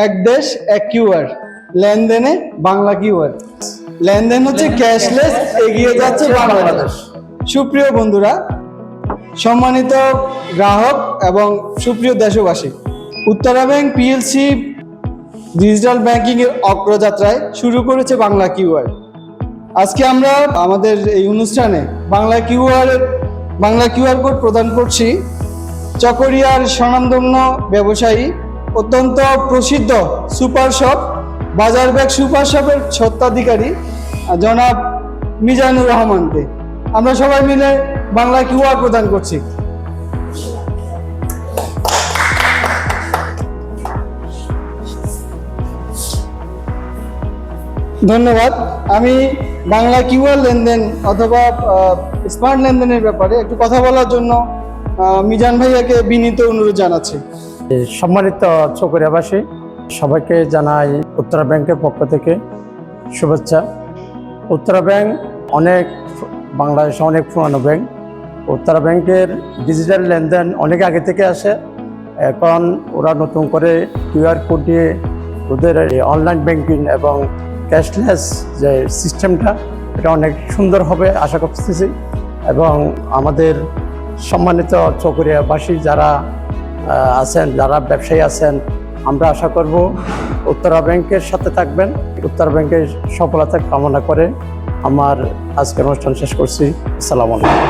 এক দেশ এক কিউআর, লেনদেনে বাংলা কিউআর। লেনদেন হচ্ছে ক্যাশলেস, এগিয়ে যাচ্ছে বাংলাদেশ। সুপ্রিয় বন্ধুরা, সম্মানিত গ্রাহক এবং সুপ্রিয় দেশবাসী, Uttara bank PLC digital banking এর অগ্রযাত্রায় শুরু করেছে বাংলা কিউআর। আজকে আমরা আমাদের এই অনুষ্ঠানে বাংলা কিউআর কোড প্রদান করছি চকরিয়ার স্বনামধন্য ব্যবসায়ী, অত্যন্ত প্রসিদ্ধ সুপার শপ বাজার ব্যাগ সুপার শপের স্বত্বাধিকারী জনাব মিজানুর রহমানকে। আমরা সবাই মিলে বাংলা কিউআর প্রদান করছি। ধন্যবাদ। আমি বাংলা কিউআর লেনদেন অথবা স্মার্ট লেনদেনের ব্যাপারে একটু কথা বলার জন্য মিজান ভাইয়াকে বিনীত অনুরোধ জানাচ্ছি। সম্মানিত চকরিয়াবাসী, সবাইকে জানাই উত্তরা ব্যাংকের পক্ষ থেকে শুভেচ্ছা। উত্তরা ব্যাংক বাংলাদেশে অনেক পুরানো ব্যাংক। উত্তরা ব্যাংকের ডিজিটাল লেনদেন অনেক আগে থেকে আসে। এখন ওরা নতুন করে কিউআর কোড দিয়ে ওদের অনলাইন ব্যাংকিং এবং ক্যাশলেস যে সিস্টেমটা, এটা অনেক সুন্দর হবে আশা করতেছি। এবং আমাদের সম্মানিত চকরিয়াবাসী যারা আছেন, যারা ব্যবসায়ী আছেন, আমরা আশা করব উত্তরা ব্যাংকের সাথে থাকবেন। উত্তরা ব্যাংকের সফলতা কামনা করে আমার আজকের অনুষ্ঠান শেষ করছি। আসসালামু আলাইকুম।